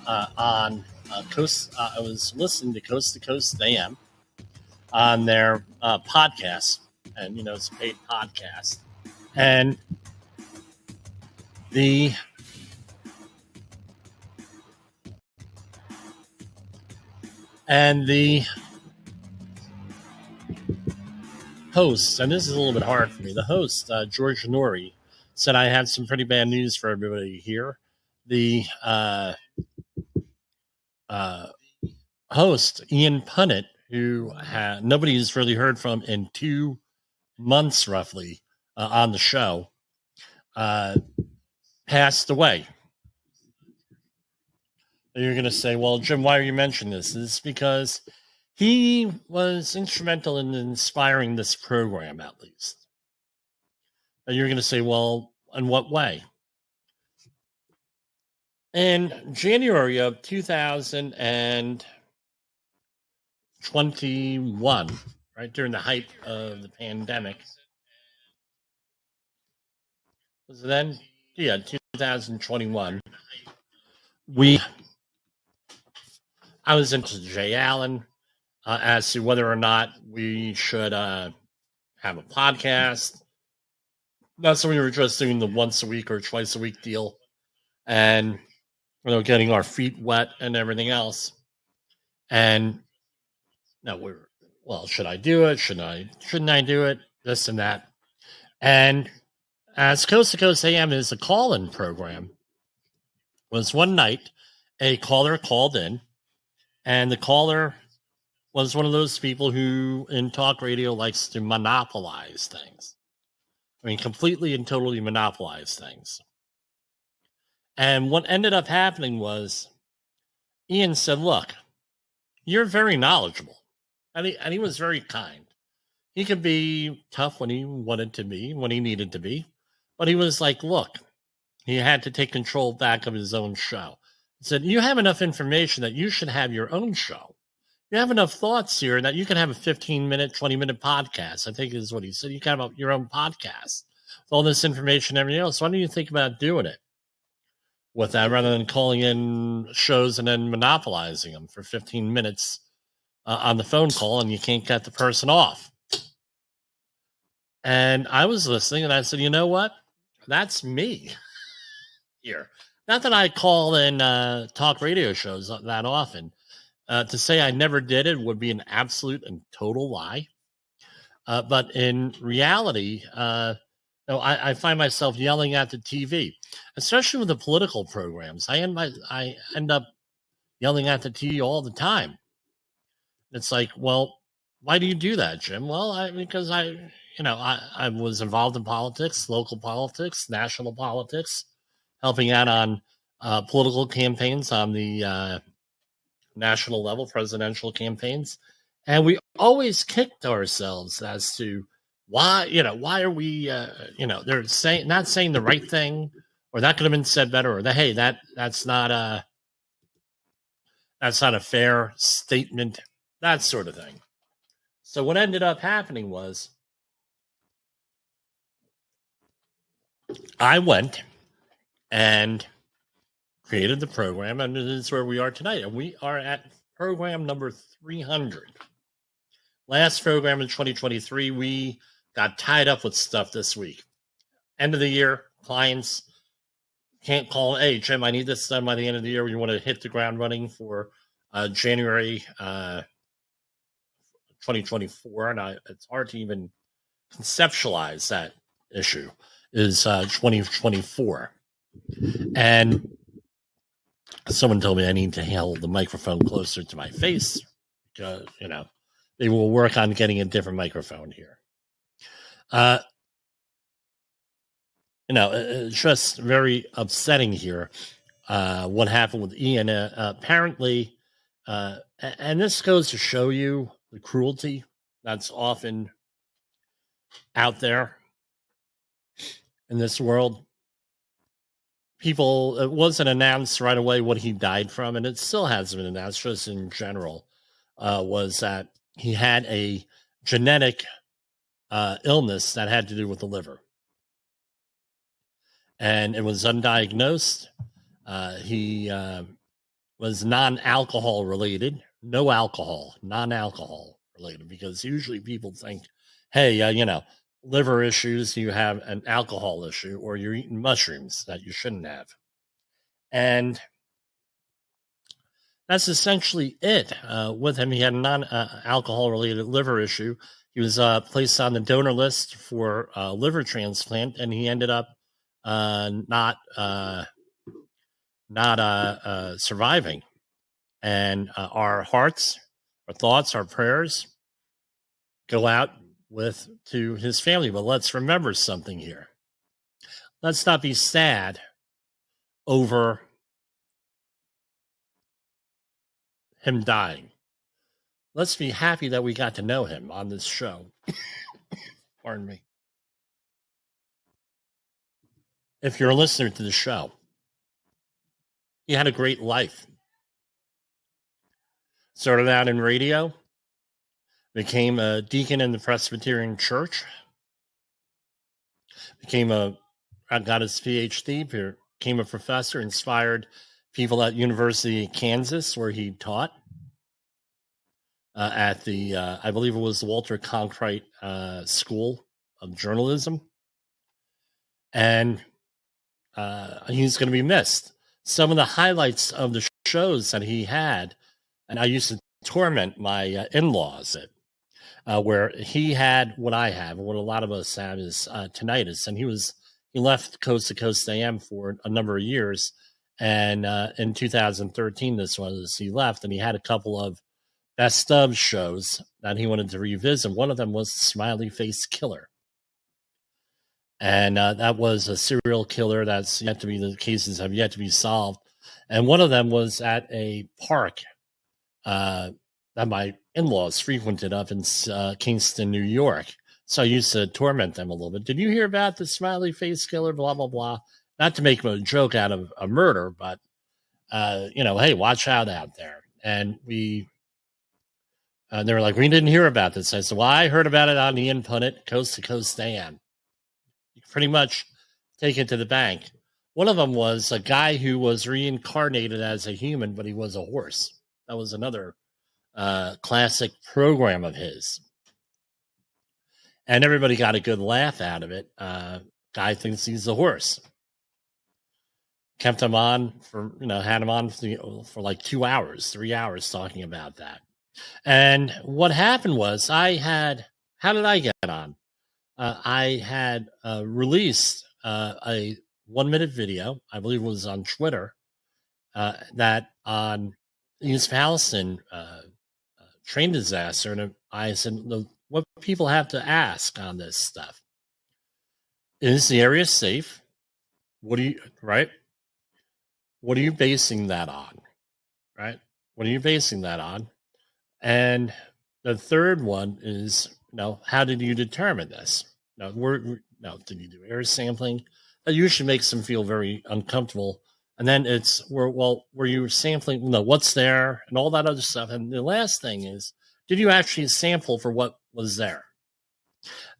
on Coast. I was listening to Coast AM on their podcast, and it's a paid podcast, and the host, and this is a little bit hard for me. The host, George Nori, said I had some pretty bad news for everybody here. The host, Ian Punnet, who nobody's really heard from in 2 months roughly on the show, passed away. And you're going to say, well, Jim, why are you mentioning this? It's because he was instrumental in inspiring this program, at least. And you're going to say, well, in what way? In January of 2021, right during the height of the pandemic, was it then? Yeah, 2021. I was into jayallen as to whether or not we should have a podcast. That's when we were just doing the once a week or twice a week deal, and getting our feet wet and everything else. And now should I do it? Shouldn't I do it? This and that. And as Coast to Coast AM is a call-in program, was one night a caller called in, and the caller was one of those people who in talk radio likes to monopolize things. I mean, completely and totally monopolize things. And what ended up happening was Ian said, look, you're very knowledgeable. And he was very kind. He could be tough when he wanted to be, when he needed to be. But he was like, look, he had to take control back of his own show. He said, you have enough information that you should have your own show. You have enough thoughts here that you can have a 15-minute, 20-minute podcast, I think is what he said. You can have your own podcast with all this information and everything else. Why don't you think about doing it with that rather than calling in shows and then monopolizing them for 15 minutes on the phone call and you can't get the person off? And I was listening and I said, you know what? That's me here. Not that I call in talk radio shows that often. To say I never did it would be an absolute and total lie. But in reality, I find myself yelling at the TV, especially with the political programs. I end up yelling at the TV all the time. It's like, well, why do you do that, Jim? Well, because I was involved in politics, local politics, national politics, helping out on political campaigns on the national level, presidential campaigns. And we always kicked ourselves as to why are we, they're not saying the right thing, or that could have been said better, or hey, that's not a fair statement, that sort of thing. So what ended up happening was I went and created the program, and it is where we are tonight. And we are at program number 300. Last program in 2023, we got tied up with stuff this week. End of the year, clients can't call, hey, Jim, I need this done by the end of the year. We want to hit the ground running for January 2024. And it's hard to even conceptualize that issue, is 2024. And someone told me I need to hold the microphone closer to my face because, they will work on getting a different microphone here. It's just very upsetting here what happened with Ian. Apparently, and this goes to show you the cruelty that's often out there in this world. People, it wasn't announced right away what he died from, and it still hasn't been announced, just in general, was that he had a genetic illness that had to do with the liver. And it was undiagnosed. He was non-alcohol related, no alcohol, non-alcohol related, because usually people think, hey, liver issues, you have an alcohol issue, or you're eating mushrooms that you shouldn't have. And that's essentially it with him. He had a non-alcohol related liver issue. He was placed on the donor list for liver transplant, and he ended up not surviving. And our hearts, our thoughts, our prayers go out to his family. But let's remember something here. Let's not be sad over him dying. Let's be happy that we got to know him on this show. Pardon me. If you're a listener to the show, he had a great life. Started out in radio, became a deacon in the Presbyterian Church, got his PhD, became a professor, inspired people at University of Kansas, where he taught at the, I believe it was the Walter Cronkite School of Journalism. And he's going to be missed. Some of the highlights of the shows that he had, and I used to torment my in-laws where he had what I have, and what a lot of us have is tinnitus. And he left Coast to Coast AM for a number of years. And in 2013, he left, and he had a couple of best of shows that he wanted to revisit. One of them was Smiley Face Killer. And that was a serial killer that's yet to be, the cases have yet to be solved. And one of them was at a park that my in-laws frequented up in Kingston, New York. So I used to torment them a little bit. Did you hear about the Smiley Face Killer, blah, blah, blah? Not to make a joke out of a murder, but, hey, watch out there. And they were like, we didn't hear about this. I said, well, I heard about it on Ian Punnet, Coast to Coast AM. You can pretty much take it to the bank. One of them was a guy who was reincarnated as a human, but he was a horse. That was another classic program of his. And everybody got a good laugh out of it. Guy thinks he's a horse. Kept him on had him on for like 2 hours, 3 hours talking about that. And what happened was how did I get on? I had released a 1-minute video, I believe it was on Twitter, that on East Palestine train disaster. And I said, what people have to ask on this stuff. Is the area safe? What are you basing that on? Right? What are you basing that on? And the third one is, how did you determine this? Did you do air sampling? That usually makes them feel very uncomfortable. And then were you sampling, what's there and all that other stuff. And the last thing is, did you actually sample for what was there?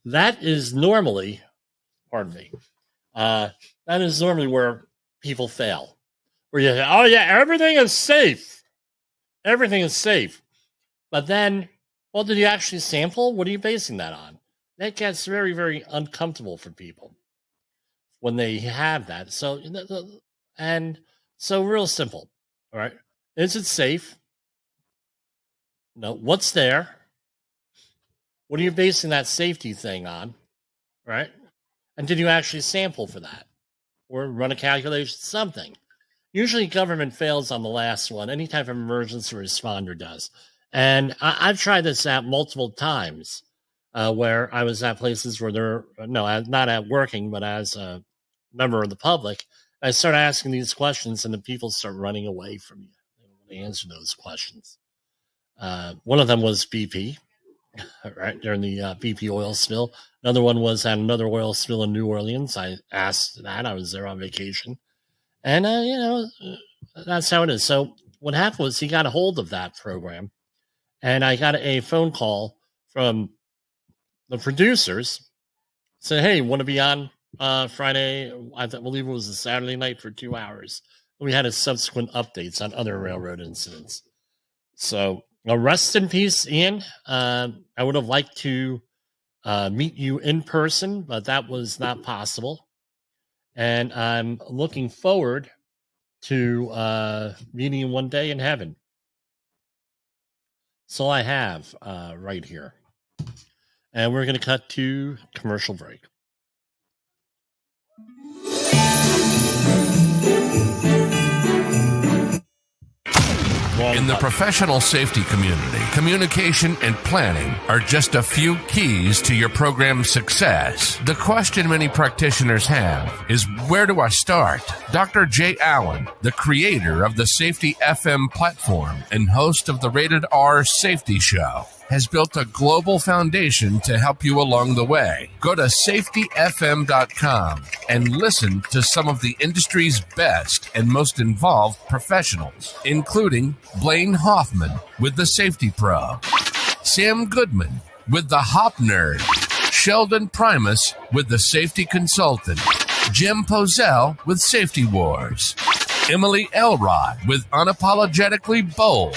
That is normally, that is normally where people fail. Where you say, oh yeah, everything is safe. Everything is safe. But then, well, did you actually sample? What are you basing that on? That gets very, very uncomfortable for people when they have that. So, real simple. All right. Is it safe? No. What's there? What are you basing that safety thing on? Right. And did you actually sample for that? Or run a calculation? Something. Usually government fails on the last one. Any type of emergency responder does. And I've tried this out multiple times where I was at places where not at working, but as a member of the public. I start asking these questions and the people start running away from you. They don't want to answer those questions. One of them was BP, right, during the BP oil spill. Another one was at another oil spill in New Orleans. I asked that. I was there on vacation. And, that's how it is. So what happened was he got a hold of that program. And I got a phone call from the producers. Said, hey, want to be on Friday? I believe it was a Saturday night for 2 hours. we had subsequent updates on other railroad incidents. So, rest in peace, Ian. I would have liked to meet you in person, but that was not possible. And I'm looking forward to meeting you one day in heaven. That's all I have right here. And we're going to cut to commercial break. In the professional safety community, communication and planning are just a few keys to your program's success. The question many practitioners have is, where do I start? Dr. Jayallen, the creator of the Safety FM platform and host of the Rated R Safety Show, has built a global foundation to help you along the way. Go to safetyfm.com and listen to some of the industry's best and most involved professionals, including Blaine Hoffman with the Safety Pro, Sam Goodman with the Hop Nerd, Sheldon Primus with the Safety Consultant, Jim Poesl with Safety Wars, Emily Elrod with Unapologetically Bold,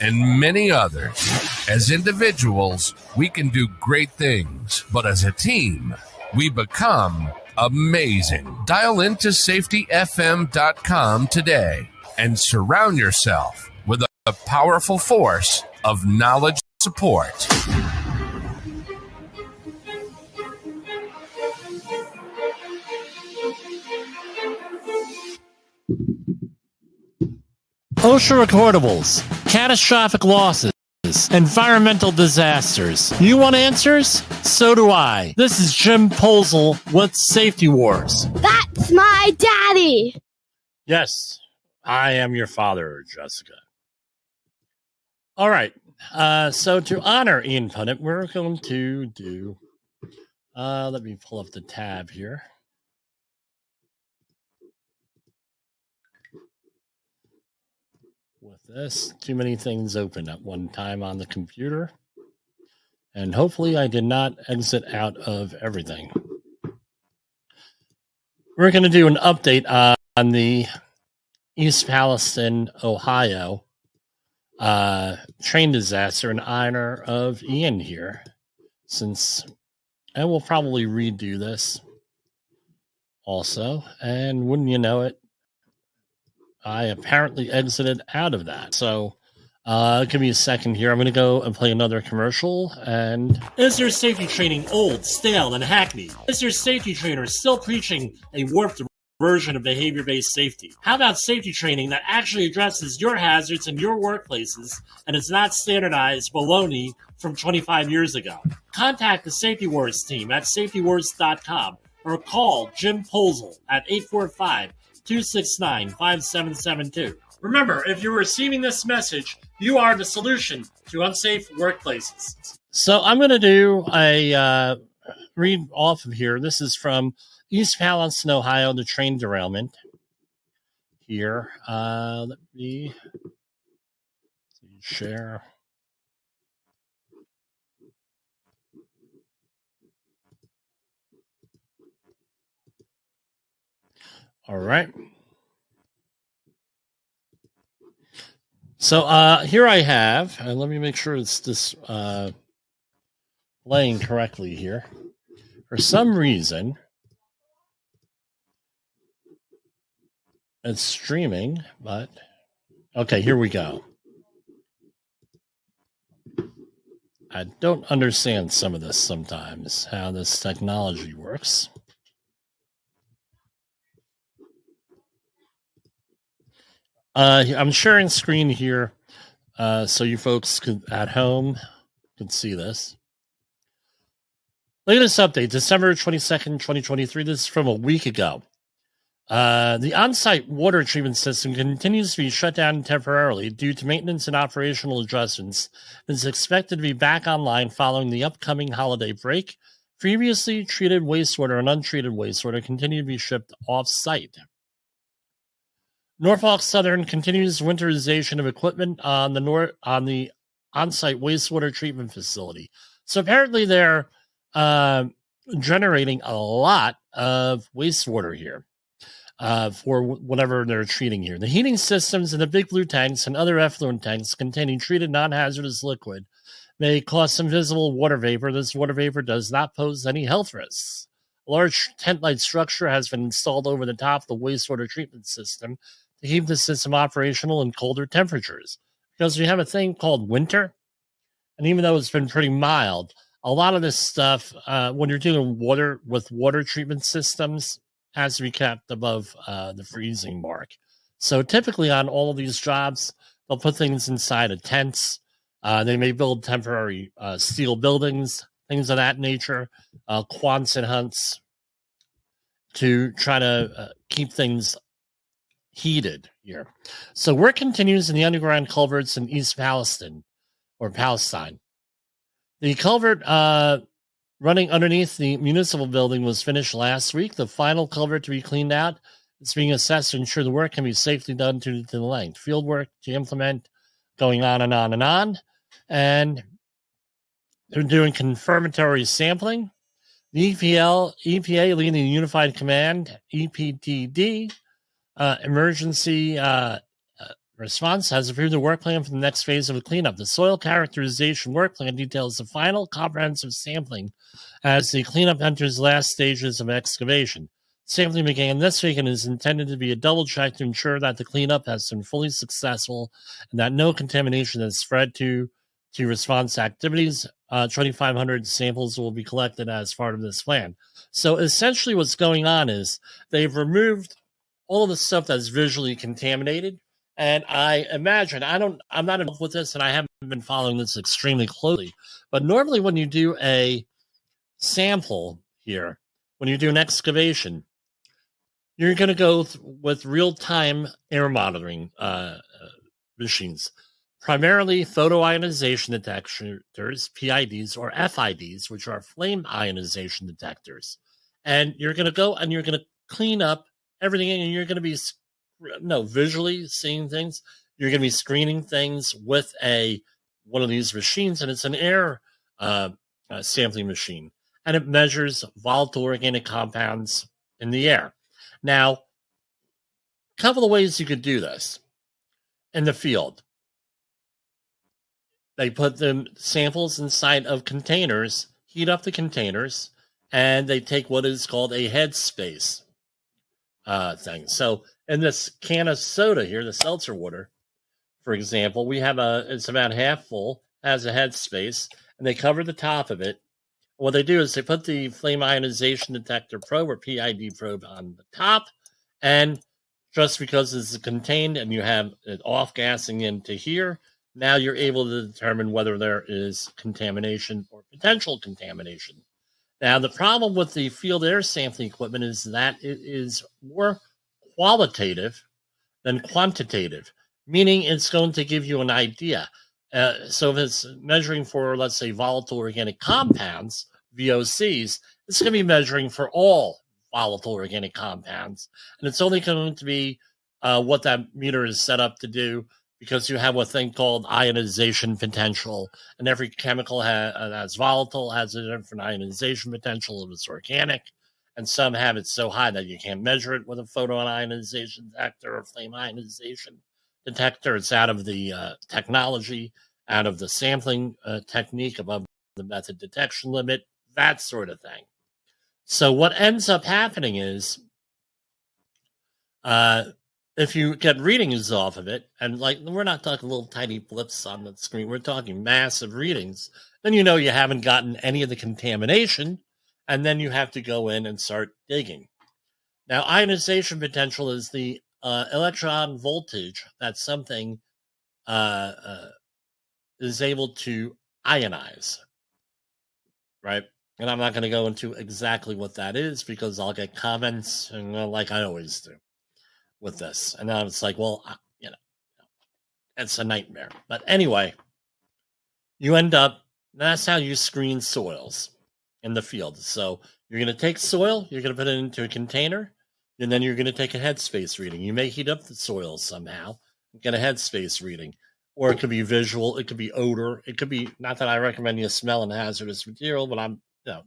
and many others. As individuals, we can do great things, but as a team, we become amazing. Dial into safetyfm.com today and surround yourself with a powerful force of knowledge support. OSHA recordables, catastrophic losses, environmental disasters. You want answers? So do I. This is Jim Poesl with Safety Wars. That's my daddy! Yes, I am your father, Jessica. All right, so to honor Ian Punnet, we're going to do... let me pull up the tab here. With this, too many things open at one time on the computer. And hopefully I did not exit out of everything. We're going to do an update on the East Palestine, Ohio train disaster in honor of Ian here. And we'll probably redo this also. And wouldn't you know it, I apparently exited out of that. So give me a second here. I'm going to go and play another commercial. And is your safety training old, stale, and hackneyed? Is your safety trainer still preaching a warped version of behavior-based safety? How about safety training that actually addresses your hazards in your workplaces and is not standardized baloney from 25 years ago? Contact the Safety Wars team at safetywars.com or call Jim Poesl at 845-269-5772. Remember, if you're receiving this message, you are the solution to unsafe workplaces. So I'm going to do a read off of here. This is from East Palestine, Ohio, the train derailment. Here, let me share. All right. So here I have, and let me make sure it's this playing correctly here. For some reason, it's streaming, but okay, here we go. I don't understand some of this sometimes, how this technology works. I'm sharing screen here so you folks at home can see this. Latest update, December 22nd, 2023. This is from a week ago. The on-site water treatment system continues to be shut down temporarily due to maintenance and operational adjustments and is expected to be back online following the upcoming holiday break. Previously treated wastewater and untreated wastewater continue to be shipped off-site. Norfolk Southern continues winterization of equipment on the on-site wastewater treatment facility. So apparently they're generating a lot of wastewater here. for whatever they're treating here. The heating systems in the big blue tanks and other effluent tanks containing treated non-hazardous liquid may cause some visible water vapor. This water vapor does not pose any health risks. A large tent-like structure has been installed over the top of the wastewater treatment system to keep the system operational in colder temperatures. Because we have a thing called winter, and even though it's been pretty mild, a lot of this stuff, when you're dealing with water treatment systems, has to be kept above the freezing mark. So typically on all of these jobs, they'll put things inside of tents. They may build temporary steel buildings, things of that nature, Quonset hunts, to try to keep things heated here. So work continues in the underground culverts in East Palestine. The culvert running underneath the municipal building was finished last week. The final culvert to be cleaned out is being assessed to ensure the work can be safely done to the length. Field work to implement going on and on and on. And they're doing confirmatory sampling. The EPA leading the Unified Command, EPTD, emergency response has approved the work plan for the next phase of the cleanup. The soil characterization work plan details the final comprehensive sampling as the cleanup enters last stages of excavation. Sampling began this week and is intended to be a double check to ensure that the cleanup has been fully successful and that no contamination has spread to response activities. 2,500 samples will be collected as part of this plan. So essentially what's going on is they've removed all of the stuff that's visually contaminated. And I imagine, I'm not involved with this, and I haven't been following this extremely closely, but normally when you do a sample here, when you do an excavation, you're going to go with real-time air monitoring machines, primarily photoionization detectors, PIDs, or FIDs, which are flame ionization detectors. And you're going to go and you're going to clean up everything, and you're going to be visually seeing things. You're going to be screening things with one of these machines, and it's an air sampling machine, and it measures volatile organic compounds in the air. Now, a couple of ways you could do this in the field. They put the samples inside of containers, heat up the containers, and they take what is called a headspace thing. So in this can of soda here, the seltzer water, for example, we have it's about half full, has a headspace, and they cover the top of it. What they do is they put the flame ionization detector probe or PID probe on the top, and just because it's contained and you have it off gassing into here, now you're able to determine whether there is contamination or potential contamination. Now, the problem with the field air sampling equipment is that it is more qualitative than quantitative, meaning it's going to give you an idea. So if it's measuring for, let's say, volatile organic compounds, VOCs, it's going to be measuring for all volatile organic compounds. And it's only going to be what that meter is set up to do, because you have a thing called ionization potential, and every chemical that's volatile has a different ionization potential if it's organic, and some have it so high that you can't measure it with a photoionization detector or flame ionization detector. It's out of the technology, out of the sampling technique, above the method detection limit, that sort of thing. So what ends up happening is if you get readings off of it, and like we're not talking little tiny blips on the screen, we're talking massive readings, then you know you haven't gotten any of the contamination, and then you have to go in and start digging. Now, ionization potential is the electron voltage that something is able to ionize, right? And I'm not going to go into exactly what that is because I'll get comments, and like I always do with this. And now it's like, well, it's a nightmare. But anyway, you end up, that's how you screen soils in the field. So you're going to take soil, you're going to put it into a container, and then you're going to take a headspace reading. You may heat up the soil somehow, get a headspace reading. Or it could be visual, it could be odor, it could be, not that I recommend you smell hazardous material, but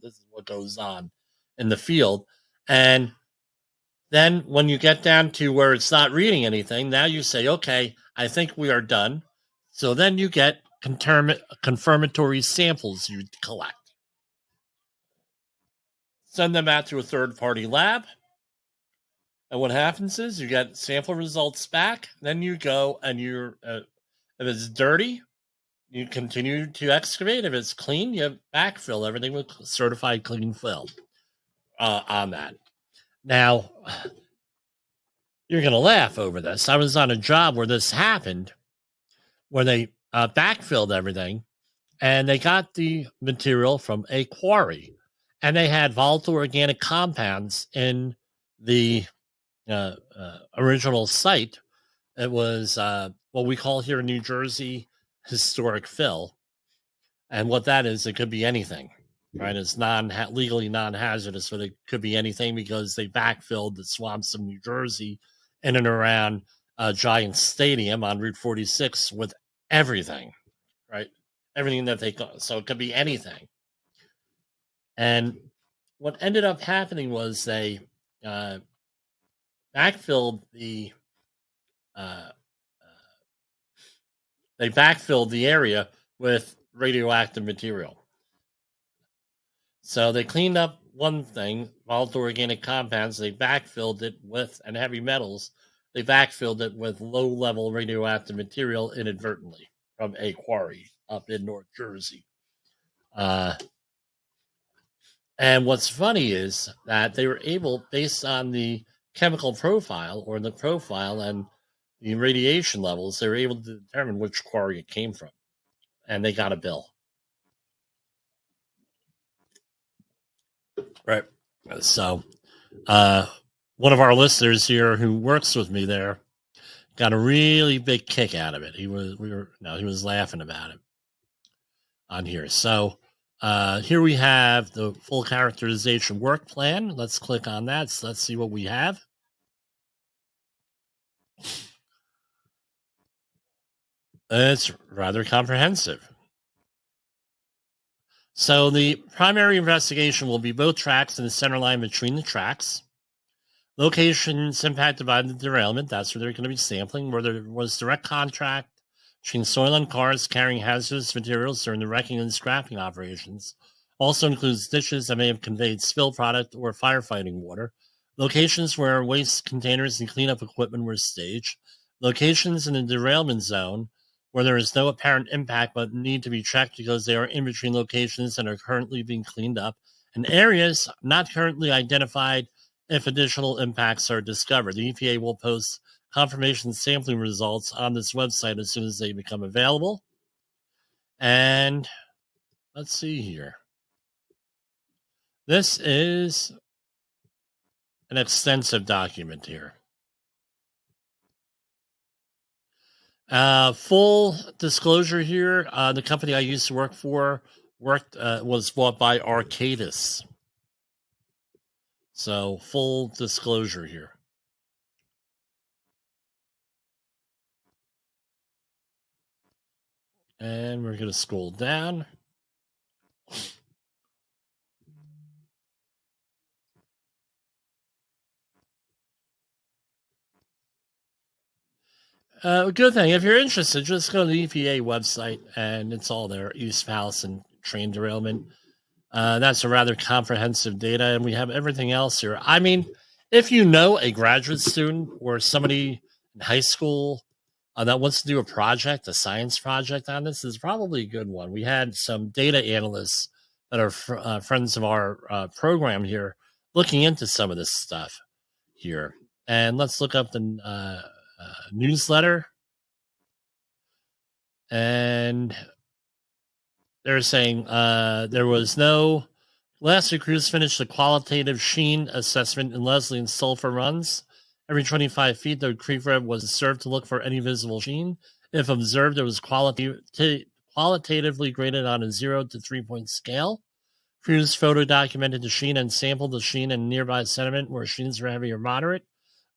this is what goes on in the field. And Then when you get down to where it's not reading anything, now you say, okay, I think we are done. So then you get confirmatory samples you collect. Send them out to a third-party lab. And what happens is you get sample results back. Then you go and if it's dirty, you continue to excavate. If it's clean, you backfill everything with certified clean fill on that. Now, you're going to laugh over this. I was on a job where this happened, where they backfilled everything, and they got the material from a quarry, and they had volatile organic compounds in the original site. It was what we call here in New Jersey historic fill, and what that is, it could be anything, right? It's legally non-hazardous, but it could be anything because they backfilled the swamps of New Jersey in and around Giant Stadium on Route 46 with everything, right? Everything that they got. So it could be anything. And what ended up happening was they backfilled the area with radioactive material. So they cleaned up one thing, volatile organic compounds. They backfilled it with, and heavy metals, they backfilled it with low-level radioactive material inadvertently from a quarry up in North Jersey. And what's funny is that they were able, based on the chemical profile or the profile and the radiation levels, they were able to determine which quarry it came from. And they got a bill. Right. So one of our listeners here who works with me there got a really big kick out of it. He was laughing about it on here. So here we have the full characterization work plan. Let's click on that. So let's see what we have. It's rather comprehensive. So the primary investigation will be both tracks and the center line between the tracks. Locations impacted by the derailment, that's where they're going to be sampling, where there was direct contact between soil and cars carrying hazardous materials during the wrecking and scrapping operations. Also includes ditches that may have conveyed spill product or firefighting water. Locations where waste containers and cleanup equipment were staged. Locations in the derailment zone where there is no apparent impact but need to be checked because they are in between locations and are currently being cleaned up, and areas not currently identified if additional impacts are discovered. The EPA will post confirmation sampling results on this website as soon as they become available. And let's see here. This is an extensive document here. Full disclosure here, the company I used to work for was bought by Arcadis. So full disclosure here. And we're going to scroll down. Good thing. If you're interested, just go to the EPA website, and it's all there. East House and train derailment. That's a rather comprehensive data, and we have everything else here. I mean, if you know a graduate student or somebody in high school that wants to do a science project on this, is probably a good one. We had some data analysts that are friends of our program here looking into some of this stuff here. And let's look up the newsletter. And they're saying there was no... Last week, crews finished the qualitative sheen assessment in Leslie and Sulphur runs. Every 25 feet, the creek web was observed to look for any visible sheen. If observed, it was qualitatively graded on a 0 to 3-point scale. Crews photo documented the sheen and sampled the sheen and nearby sediment where sheens were heavy or moderate.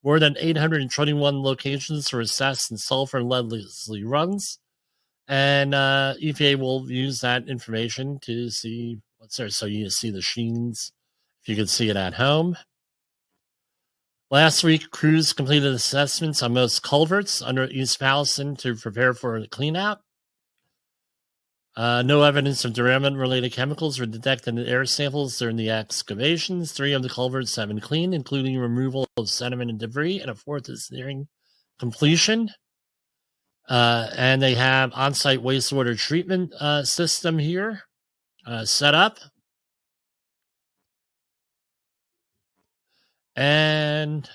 More than 821 locations were assessed in Sulphur and Leslie runs. And EPA will use that information to see what's there. So you see the sheens, if you can see it at home. Last week, crews completed assessments on most culverts under East Palestine to prepare for a cleanout. No evidence of derailment-related chemicals were detected in air samples during the excavations. 3 of the culverts have been cleaned, including removal of sediment and debris, and a 4th is nearing completion. And they have on-site wastewater treatment system here set up. And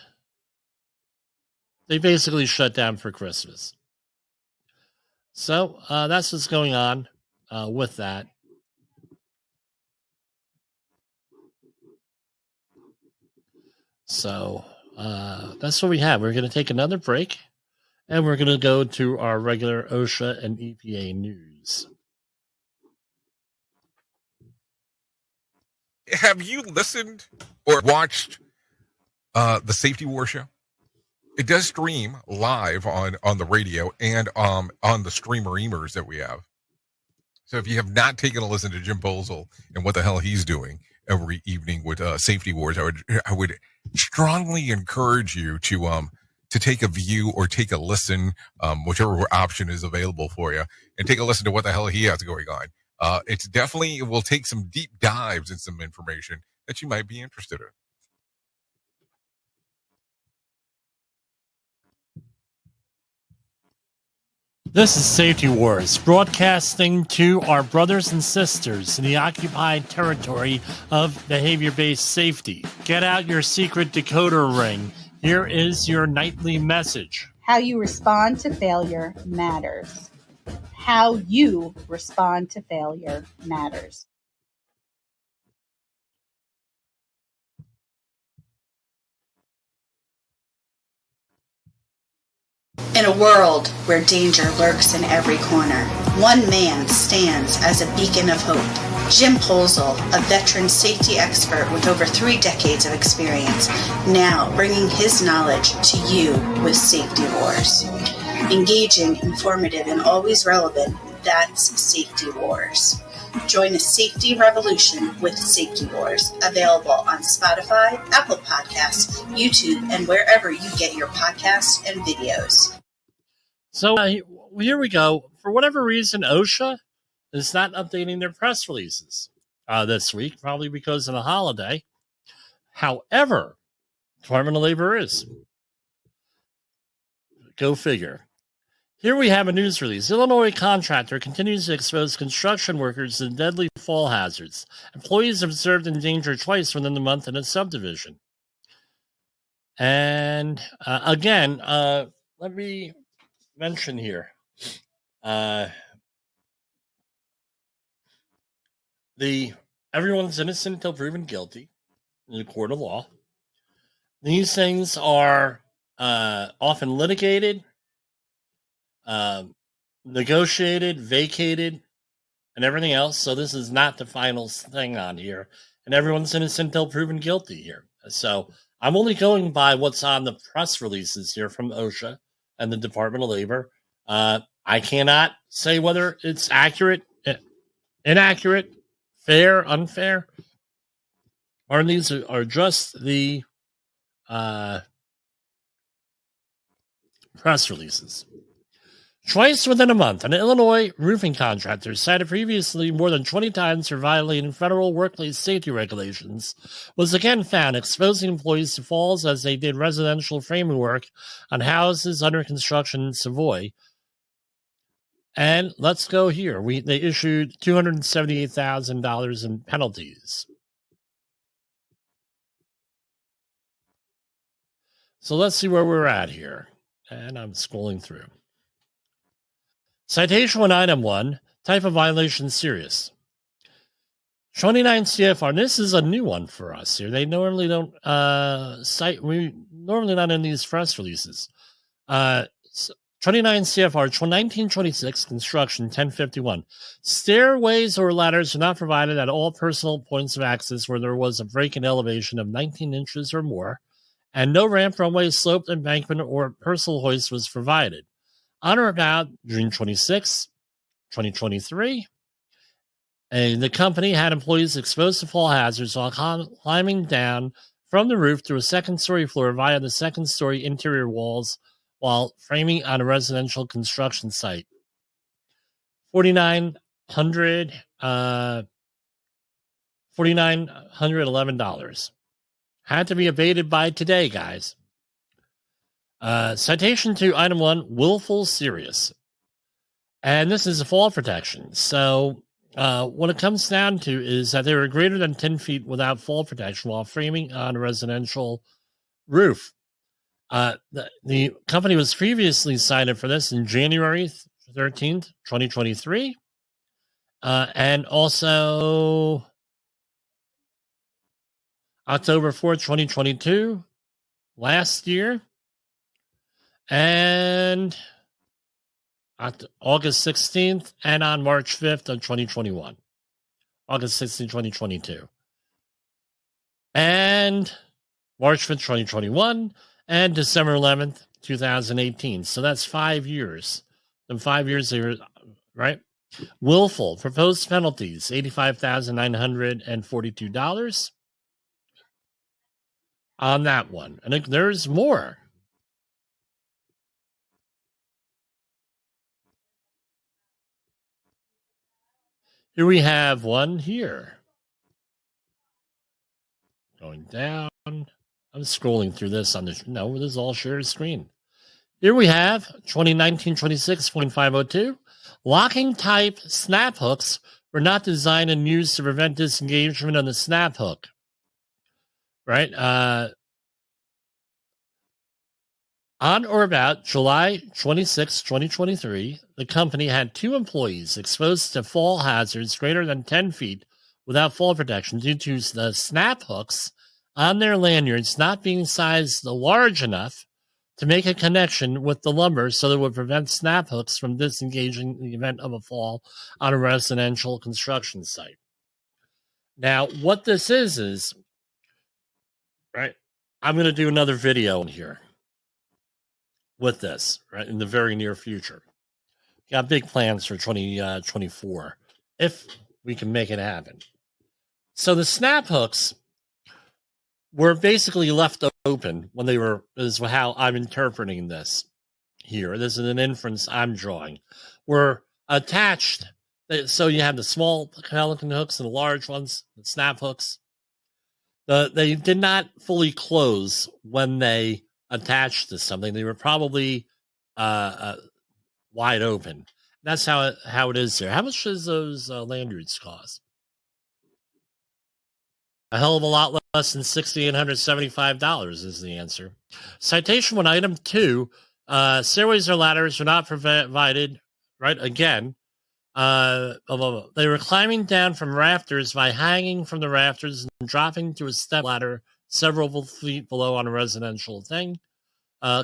they basically shut down for Christmas. So that's what's going on with that. So that's what we have. We're going to take another break, and we're going to go to our regular OSHA and EPA news. Have you listened or watched the Safety War show? It does stream live on the radio and on the streamer-emers that we have. So if you have not taken a listen to Jim Poesl and what the hell he's doing every evening with Safety Wars, I would strongly encourage you to take a view or take a listen, whichever option is available for you, and take a listen to what the hell he has going on. It will take some deep dives and some information that you might be interested in. This is Safety Wars, broadcasting to our brothers and sisters in the occupied territory of behavior-based safety. Get out your secret decoder ring. Here is your nightly message. How you respond to failure matters. How you respond to failure matters. In a world where danger lurks in every corner, one man stands as a beacon of hope. Jim Poesl, a veteran safety expert with over 3 decades of experience, now bringing his knowledge to you with Safety Wars. Engaging, informative, and always relevant, that's Safety Wars. Join the safety revolution with Safety Wars, available on Spotify, Apple Podcasts, YouTube, and wherever you get your podcasts and videos. So here we go. For whatever reason, OSHA is not updating their press releases this week, probably because of the holiday. However, Department of Labor is. Go figure. Here we have a news release. Illinois contractor continues to expose construction workers to deadly fall hazards. Employees observed in danger twice within the month in a subdivision. And again, let me mention here. Everyone's innocent until proven guilty in the court of law. These things are often litigated, negotiated, vacated, and everything else. So this is not the final thing on here. And everyone's innocent until proven guilty here. So I'm only going by what's on the press releases here from OSHA and the Department of Labor. I cannot say whether it's accurate, inaccurate, fair, unfair, or these are just the press releases. Twice within a month, an Illinois roofing contractor cited previously more than 20 times for violating federal workplace safety regulations was again found exposing employees to falls as they did residential framing work on houses under construction in Savoy. And let's go here. They issued $278,000 in penalties. So let's see where we're at here. And I'm scrolling through. Citation 1, Item 1, type of violation serious. 29 CFR, this is a new one for us here. They normally don't cite, we normally not in these press releases. 29 CFR 1926, construction 1051. Stairways or ladders are not provided at all personal points of access where there was a break in elevation of 19 inches or more, and no ramp, runway, sloped embankment, or personal hoist was provided. On or about June 26, 2023, the company had employees exposed to fall hazards while climbing down from the roof to a second-story floor via the second-story interior walls while framing on a residential construction site. $4,911. Had to be abated by today, guys. Citation to item 1, willful serious. And this is a fall protection. So what it comes down to is that they were greater than 10 feet without fall protection while framing on a residential roof. The company was previously cited for this in January 13th, 2023. And also October 4th, 2022, last year. And August 16th and on March 5th of 2021. August 16th, 2022. And March 5th, 2021. And December 11th, 2018. So that's 5 years. In 5 years, they were, right? Willful. Proposed penalties, $85,942 on that one. And there's more. Here we have one here. Going down. I'm scrolling through this on the... No, this is all shared screen. Here we have 2019-26.502. Locking type snap hooks were not designed and used to prevent disengagement of the snap hook. Right? On or about July 26, 2023, the company had 2 employees exposed to fall hazards greater than 10 feet without fall protection due to the snap hooks on their lanyards not being sized large enough to make a connection with the lumber so that it would prevent snap hooks from disengaging in the event of a fall on a residential construction site. Now, what this is, right, I'm going to do another video in here with this, right, in the very near future. Got big plans for 2024, if we can make it happen. So the snap hooks were basically left open when they were, is how I'm interpreting this here. This is an inference I'm drawing. Were attached, so you have the small pelican hooks and the large ones, the snap hooks. They did not fully close when they attached to something. They were probably wide open. That's how it is there. How much does those lanyards cost? A hell of a lot less than $6,875 is the answer. Citation 1, item 2. Stairways or ladders are not provided. Right, again. They were climbing down from rafters by hanging from the rafters and dropping to a step ladder several feet below on a residential thing.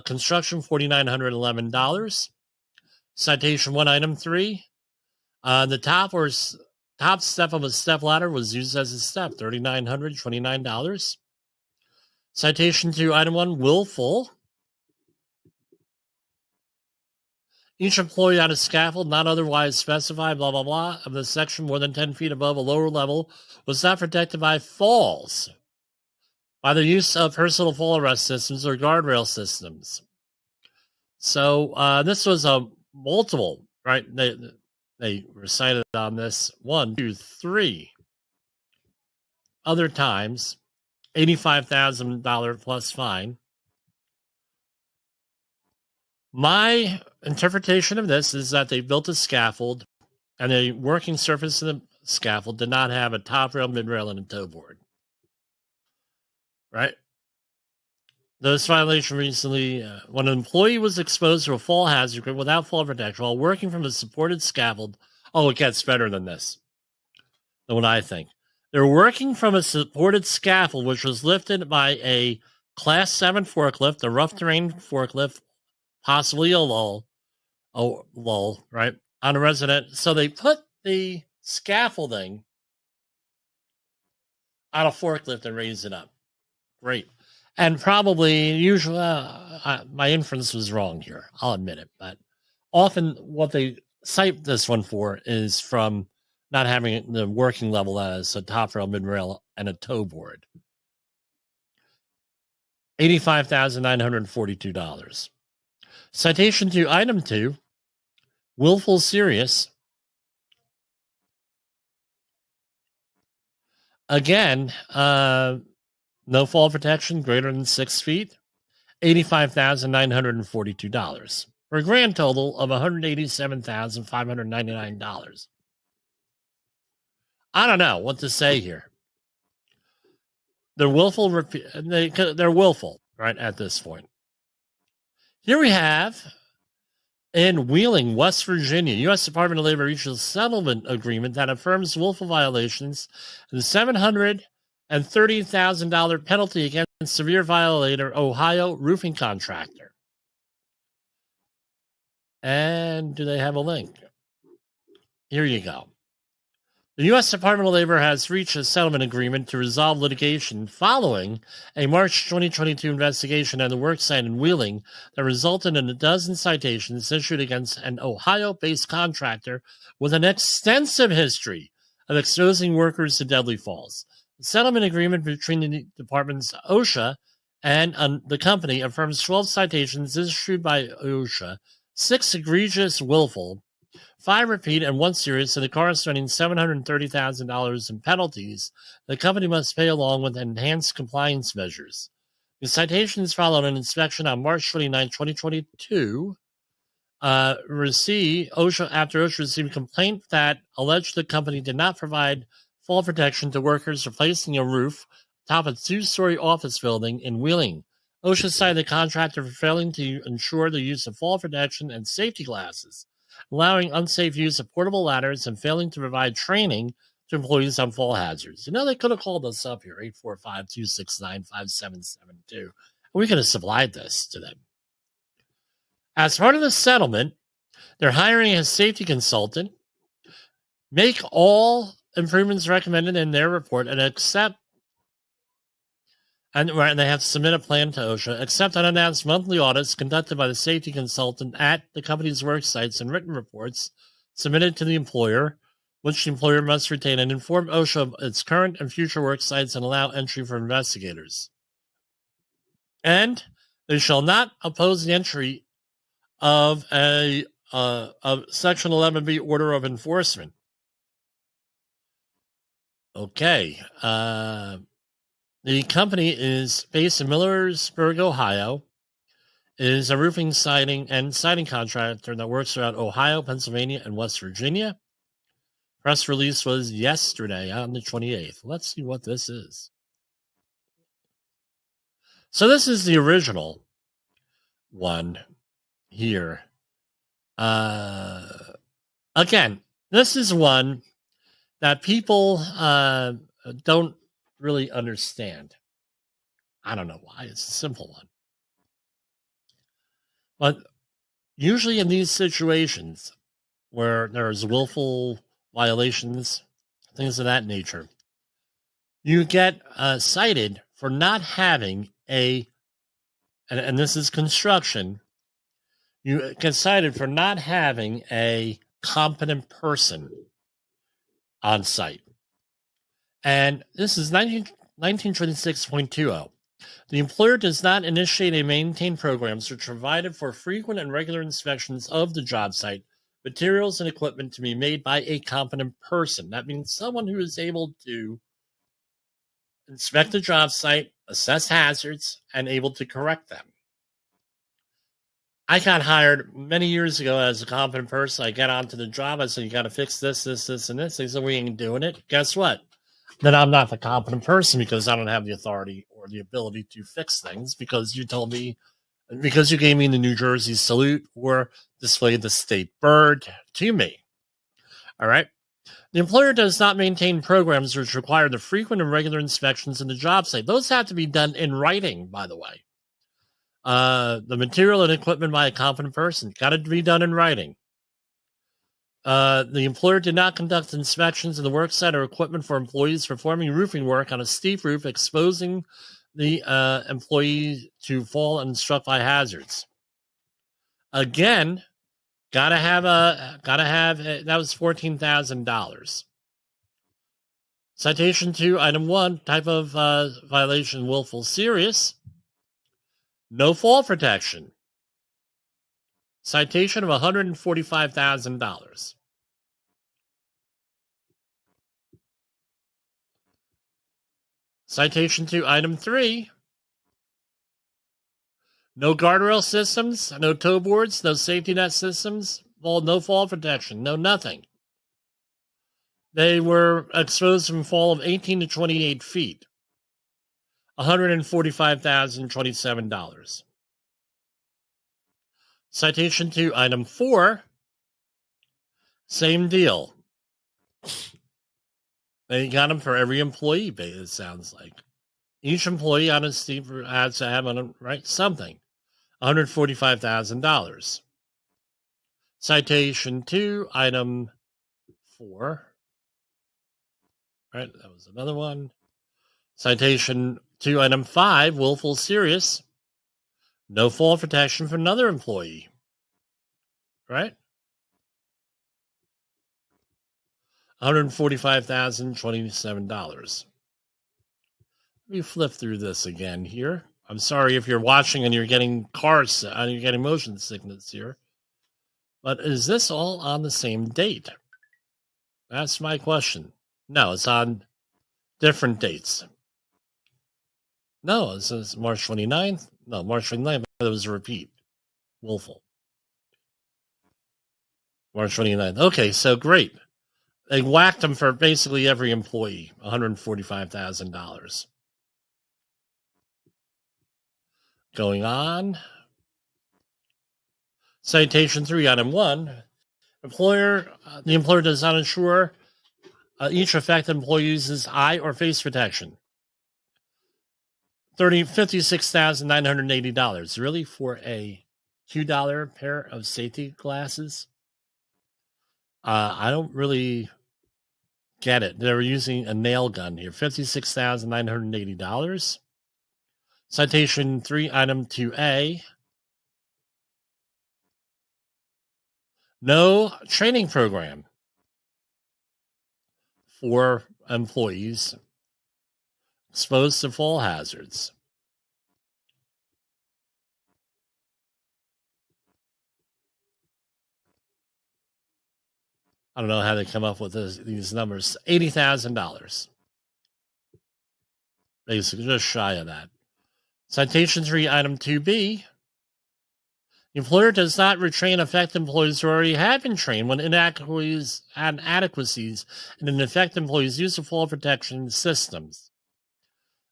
Construction, $4,911. Citation 1, item 3. The top step of a step ladder was used as a step, $3,929. Citation 2, item 1, willful. Each employee on a scaffold not otherwise specified, blah, blah, blah, of the section more than 10 feet above a lower level was not protected by falls by the use of personal fall arrest systems or guardrail systems. So this was a multiple, right? They recited on this 1, 2, 3 other times, $85,000 plus fine. My interpretation of this is that they built a scaffold and the working surface of the scaffold did not have a top rail, mid rail, and a toe board. Right? This violation recently, when an employee was exposed to a fall hazard without fall protection while working from a supported scaffold. Oh, it gets better than this, than what I think. They're working from a supported scaffold, which was lifted by a Class 7 forklift, a rough terrain forklift, possibly a lull, right, on a resident. So they put the scaffolding on a forklift and raised it up. Great. And probably, usually, my inference was wrong here. I'll admit it. But often what they cite this one for is from not having the working level as a top rail, mid rail, and a toe board. $85,942. Citation to item 2, willful serious. Again, no fall protection greater than 6 feet, $85,942, for a grand total of $187,599. I don't know what to say here. They're willful, they're willful, right, at this point. Here we have, in Wheeling, West Virginia, U.S. Department of Labor reached a settlement agreement that affirms willful violations and the $730,000 penalty against severe violator, Ohio roofing contractor. And do they have a link? Here you go. The U.S. Department of Labor has reached a settlement agreement to resolve litigation following a March 2022 investigation on the worksite in Wheeling that resulted in a dozen citations issued against an Ohio-based contractor with an extensive history of exposing workers to deadly falls. The settlement agreement between the department's OSHA and the company affirms 12 citations issued by OSHA, 6 egregious willful, 5 repeat, and 1 serious, and the corresponding $730,000 in penalties the company must pay along with enhanced compliance measures. The citations followed an inspection on March 29, 2022. After OSHA received a complaint that alleged the company did not provide fall protection to workers replacing a roof atop a 2-story office building in Wheeling. OSHA cited the contractor for failing to ensure the use of fall protection and safety glasses, allowing unsafe use of portable ladders, and failing to provide training to employees on fall hazards. You know, they could have called us up here, 845-269-5772. We could have supplied this to them. As part of the settlement, they're hiring a safety consultant, make all improvements recommended in their report, and they have to submit a plan to OSHA, accept unannounced monthly audits conducted by the safety consultant at the company's work sites, and written reports submitted to the employer, which the employer must retain, and inform OSHA of its current and future work sites and allow entry for investigators. And they shall not oppose the entry of a Section 11B order of enforcement. Okay. The company is based in Millersburg, Ohio. It is a roofing siding contractor that works throughout Ohio, Pennsylvania, and West Virginia. Press release was yesterday on the 28th. Let's see what this is. So this is the original one here. Again, this is one that people don't really understand. I don't know why. It's a simple one. But usually in these situations where there's willful violations, things of that nature, you get cited for not having and this is construction, you get cited for not having a competent person on site. And this is 1926.20. The employer does not initiate and maintain programs which provided for frequent and regular inspections of the job site, materials and equipment to be made by a competent person. That means someone who is able to inspect the job site, assess hazards, and able to correct them. I got hired many years ago as a competent person. I got onto the job. I said, you got to fix this, this, this, and this. They said, we ain't doing it. Guess what? Then I'm not the competent person because I don't have the authority or the ability to fix things because you gave me the New Jersey salute or displayed the state bird to me. All right. The employer does not maintain programs which require the frequent and regular inspections in the job site. Those have to be done in writing, by the way. The material and equipment by a competent person got to be done in writing. The employer did not conduct inspections of the work site or equipment for employees performing roofing work on a steep roof, exposing the employee to fall and struck by hazards. Again, that was $14,000. Citation 2, item 1, type of violation, willful serious. No fall protection. Citation of $145,000. Citation to item 3. No guardrail systems, no tow boards, no safety net systems, no fall protection, no nothing. They were exposed from fall of 18 to 28 feet. $145,027. Citation to item 4. Same deal. They got them for every employee, it sounds like. Each employee on his team has to have something. $145,000. Citation to item 4. Right, that was another one. Citation to item 5, willful serious. No fall protection for another employee. Right? $145,027. Let me flip through this again here. I'm sorry if you're watching and you're getting you're getting motion sickness here. But is this all on the same date? That's my question. No, it's on different dates. No, it says March 29th. No, March 29th, but it was a repeat. Willful. March 29th. Okay, so great. They whacked them for basically every employee, $145,000. Going on. Citation 3, item 1. The employer does not ensure each affected employee uses eye or face protection. $56,980. Really? For a $2 pair of safety glasses? I don't really get it. They were using a nail gun here. $56,980. Citation 3, item 2A. No training program for employees exposed to fall hazards. I don't know how they come up with these numbers. $80,000. Basically, just shy of that. Citation 3, item 2B. The employer does not retrain affected employees who already have been trained when inadequacies and inadequacies in an affected employee's use of fall protection systems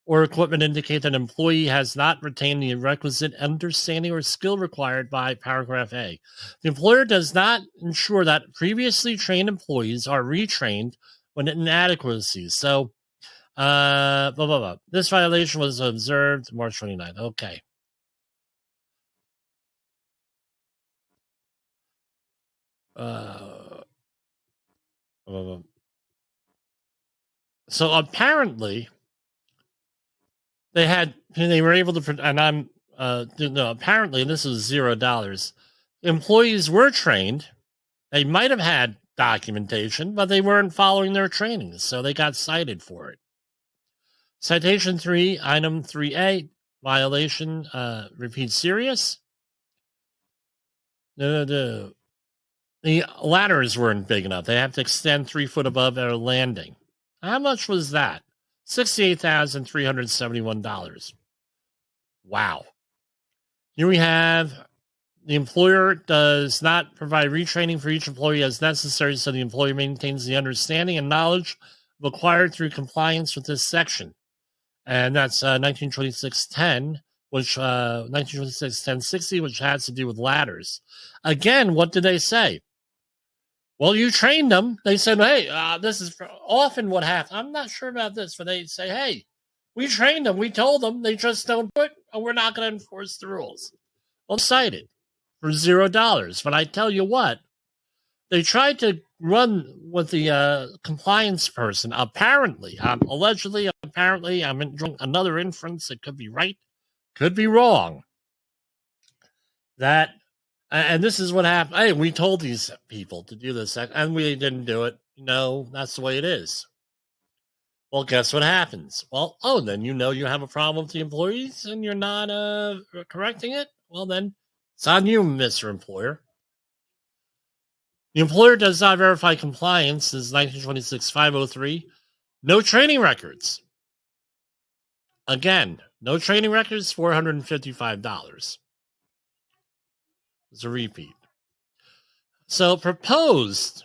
or equipment indicate that an employee has not retained the requisite understanding or skill required by paragraph A. The employer does not ensure that previously trained employees are retrained when inadequacies. So, This violation was observed March 29th. Okay. So apparently they were able to, and apparently this is $0. Employees were trained. They might have had documentation, but they weren't following their training, so they got cited for it. Citation 3, item 3A, violation, repeat serious. The ladders weren't big enough. They have to extend 3 foot above their landing. How much was that? $68,371. Wow. Here we have the employer does not provide retraining for each employee as necessary so the employee maintains the understanding and knowledge acquired through compliance with this section. And that's 1926-10, which 1926-1060, which has to do with ladders. Again, what did they say? Well, you trained them. They said, hey, this is often what happens. I'm not sure about this, but they say, hey, we trained them. We told them. They just don't do it, and we're not going to enforce the rules. Well, cited for $0. But I tell you what, they tried to run with the compliance person. Apparently, I'm drawing another inference. It could be right, could be wrong. And this is what happened. Hey, we told these people to do this, and we didn't do it. No, that's the way it is. Well, guess what happens? Well, then you know you have a problem with the employees and you're not correcting it. Well, then it's on you, Mr. Employer. The employer does not verify compliance since 1926-503. No training records. Again, no training records, $455. It's a repeat. So proposed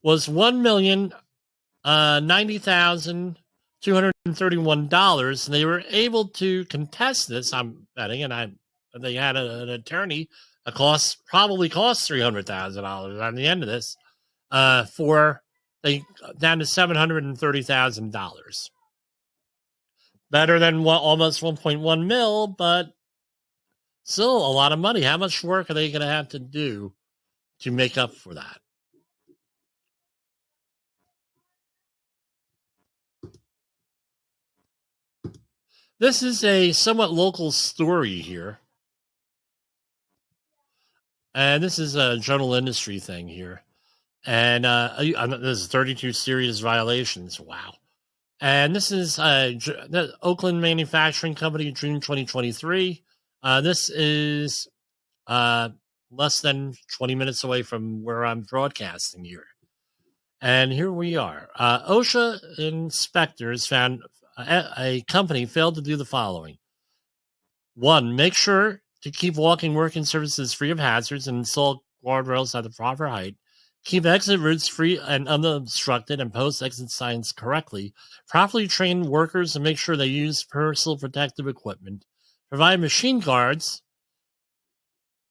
was $1,090,231, and they were able to contest this. I'm betting, and they had an attorney. Probably cost $300,000 on the end of this. Down to $730,000. Better than almost 1.1 mil, but still a lot of money. How much work are they going to have to do to make up for that? This is a somewhat local story here. And this is a general industry thing here. And this is 32 serious violations. Wow. And this is the Oakland Manufacturing Company, June 2023. This is less than 20 minutes away from where I'm broadcasting here. And here we are. OSHA inspectors found a company failed to do the following. 1, make sure to keep walking working surfaces free of hazards and install guardrails at the proper height. Keep exit routes free and unobstructed and post exit signs correctly. Properly train workers and make sure they use personal protective equipment. Provide machine guards.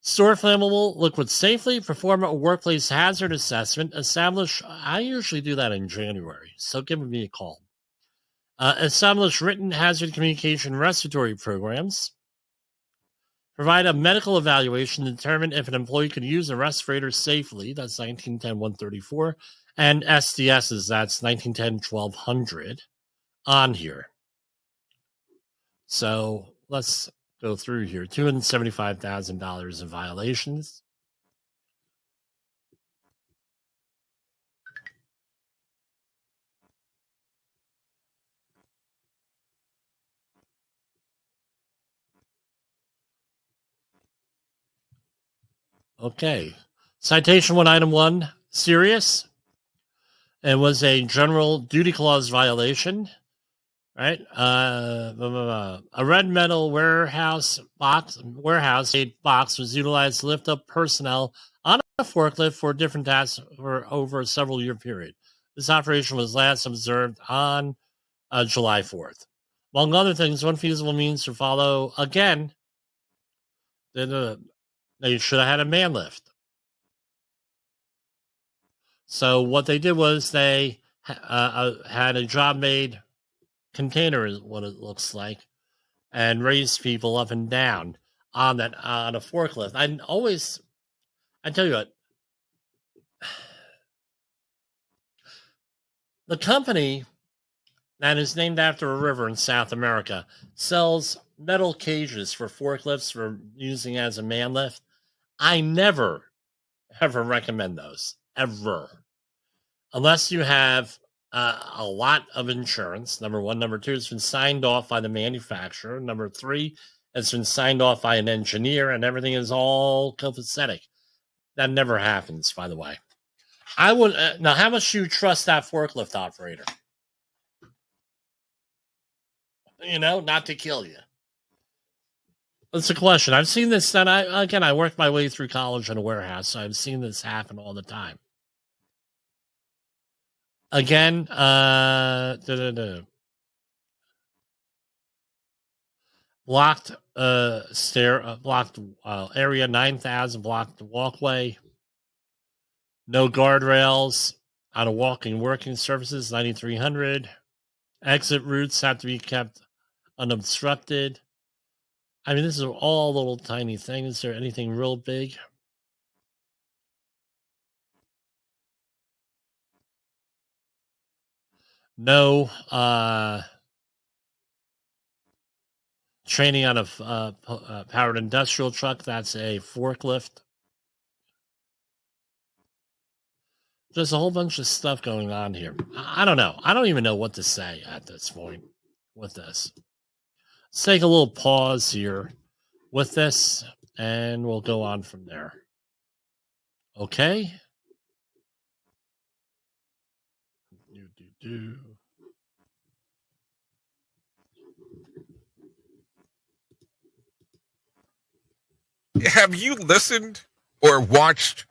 Store flammable liquids safely. Perform a workplace hazard assessment. I usually do that in January, so give me a call. Establish written hazard communication respiratory programs. Provide a medical evaluation to determine if an employee could use a respirator safely. That's 1910-134. And SDSs, that's 1910-1200 on here. So let's go through here. $275,000 in violations. Okay. Citation 1, item 1, serious. It was a general duty clause violation, right? A red metal warehouse aid box was utilized to lift up personnel on a forklift for different tasks for over a several year period. This operation was last observed on July 4th. Among other things, one feasible means to follow again. They should have had a man lift. So what they did was they had a job-made container, is what it looks like, and raised people up and down on a forklift. I tell you what, the company that is named after a river in South America sells metal cages for forklifts for using as a man lift. I never, ever recommend those, ever. Unless you have a lot of insurance, number 1. Number 2, it's been signed off by the manufacturer. Number 3, it's been signed off by an engineer, and everything is all copacetic. That never happens, by the way. I would now. How much do you trust that forklift operator? Not to kill you. That's a question. I've seen this done. I worked my way through college in a warehouse, so I've seen this happen all the time. Again, blocked blocked area 9,000, blocked walkway. No guardrails on a walking working surfaces 9,300. Exit routes have to be kept unobstructed. I mean, this is all little tiny things. Is there anything real big? No training on a powered industrial truck. That's a forklift. there's a whole bunch of stuff going on here. I don't know. I don't even know what to say at this point with this. Let's take a little pause here with this, and we'll go on from there. Okay? Have you listened or watched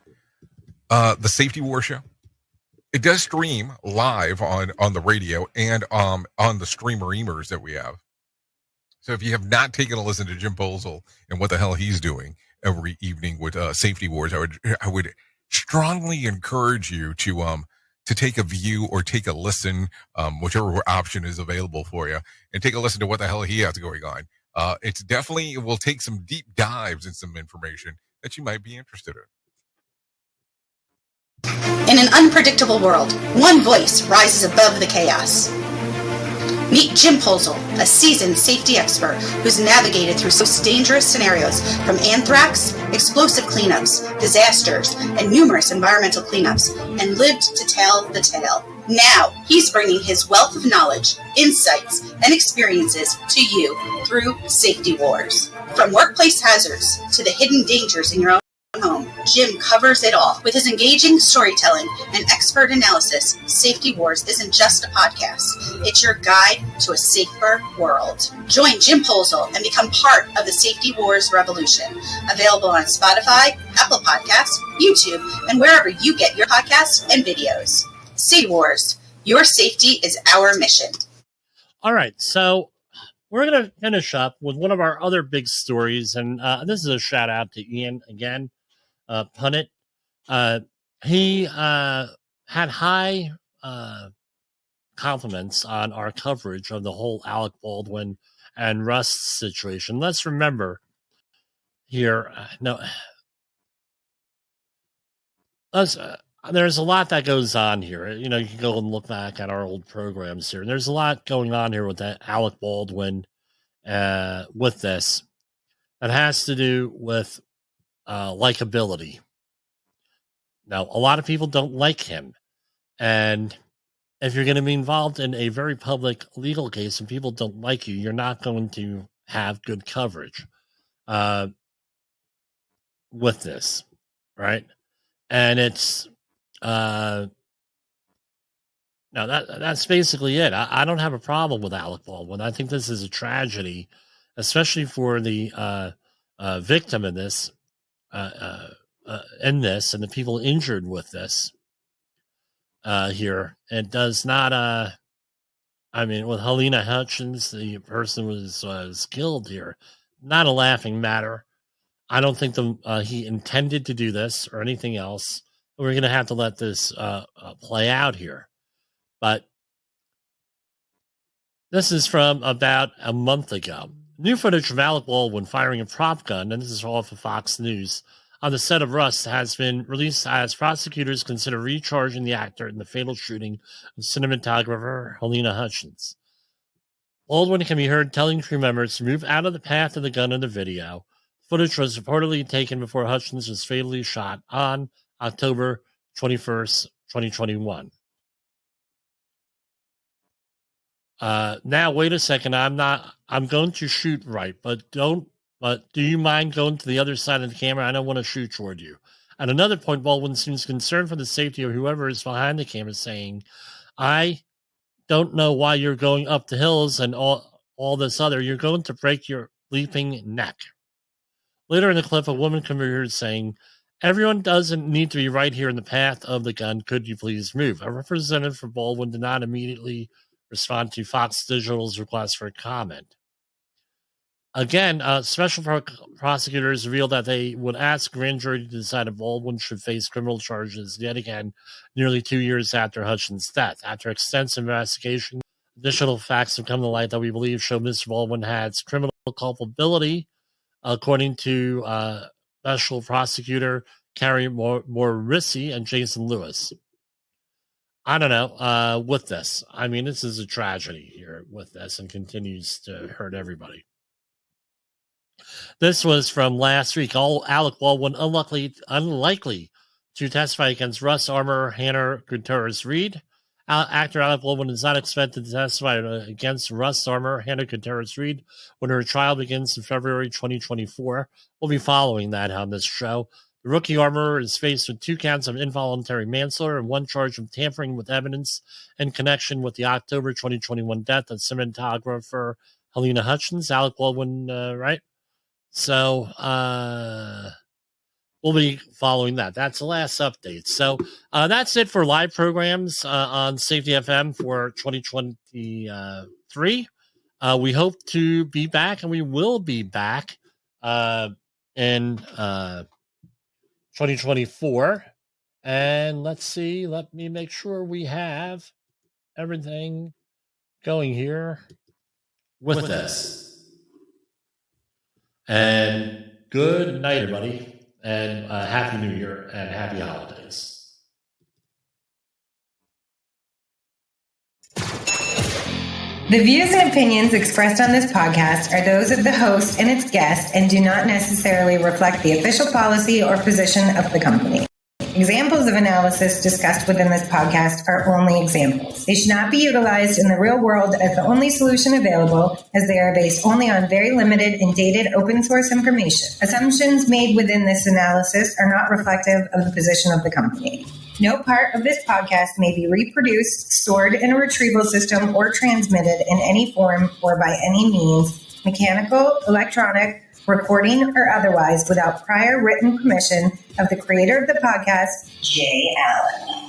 the Safety War show? It does stream live on the radio and on the streamer-emers that we have. So if you have not taken a listen to Jim Poesl and what the hell he's doing every evening with Safety Wars, I would strongly encourage you to take a view or take a listen, whichever option is available for you, and take a listen to what the hell he has going on. It will take some deep dives and some information that you might be interested in. In an unpredictable world, one voice rises above the chaos. Meet Jim Poesl, a seasoned safety expert who's navigated through most dangerous scenarios from anthrax, explosive cleanups, disasters, and numerous environmental cleanups, and lived to tell the tale. Now, he's bringing his wealth of knowledge, insights, and experiences to you through Safety Wars. From workplace hazards to the hidden dangers in your own home, Jim covers it all. With his engaging storytelling and expert analysis, Safety Wars isn't just a podcast. It's your guide to a safer world. Join Jim Poesl and become part of the Safety Wars revolution. Available on Spotify, Apple Podcasts, YouTube, and wherever you get your podcasts and videos. Safety Wars, your safety is our mission. All right, so we're going to finish up with one of our other big stories, and this is a shout out to Ian again. Punnet. He had high compliments on our coverage of the whole Alec Baldwin and Rust situation. Let's remember here, there's a lot that goes on here. You know, you can go and look back at our old programs here. There's a lot going on here with that Alec Baldwin with this that has to do with likability. Now, a lot of people don't like him. And if you're going to be involved in a very public legal case and people don't like you, you're not going to have good coverage with this, right? And it's now that's basically it. I don't have a problem with Alec Baldwin. I think this is a tragedy, especially for the victim in this, and the people injured with this here. It does not. With Helena Hutchins, the person was killed here. Not a laughing matter. I don't think he intended to do this or anything else. We're going to have to let this play out here. But this is from about a month ago. New footage of Alec Baldwin firing a prop gun, and this is off of Fox News, on the set of Rust has been released as prosecutors consider recharging the actor in the fatal shooting of cinematographer Helena Hutchins. Baldwin can be heard telling crew members to move out of the path of the gun in the video. Footage was reportedly taken before Hutchins was fatally shot on October 21st, 2021. Now, wait a second. I'm going to shoot right, but do you mind going to the other side of the camera? I don't want to shoot toward you. At another point, Baldwin seems concerned for the safety of whoever is behind the camera, saying, I don't know why you're going up the hills and all this other. You're going to break your leaping neck. Later in the clip, a woman can be heard saying, everyone doesn't need to be right here in the path of the gun. Could you please move? A representative for Baldwin did not immediately respond to Fox Digital's request for comment. Again, special prosecutors revealed that they would ask grand jury to decide if Baldwin should face criminal charges yet again, nearly 2 years after Hutchins' death. After extensive investigation, additional facts have come to light that we believe show Mr. Baldwin has criminal culpability, according to special prosecutor Carrie Morrissi and Jason Lewis. I don't know, with this. This is a tragedy here with this and continues to hurt everybody. This was from last week. Alec Baldwin unlikely to testify against Russ Armour, Hannah Gutierrez-Reed. Actor Alec Baldwin is not expected to testify against Russ Armour, Hannah Gutierrez-Reed when her trial begins in February 2024. We'll be following that on this show. The rookie Armour is faced with 2 counts of involuntary manslaughter and 1 charge of tampering with evidence in connection with the October 2021 death of cinematographer Helena Hutchins. Alec Baldwin, right? So, we'll be following that. That's the last update. So that's it for live programs on Safety FM for 2023. We hope to be back, and we will be back in 2024. And let's see. Let me make sure we have everything going here with this. And good night, everybody. And Happy New Year and Happy Holidays. The views and opinions expressed on this podcast are those of the host and its guests and do not necessarily reflect the official policy or position of the company. Examples of analysis discussed within this podcast are only examples. They should not be utilized in the real world as the only solution available, as they are based only on very limited and dated open source information. Assumptions made within this analysis are not reflective of the position of the company. No part of this podcast may be reproduced, stored in a retrieval system, or transmitted in any form or by any means, mechanical, electronic, recording, or otherwise, without prior written permission of the creator of the podcast, Jay Allen.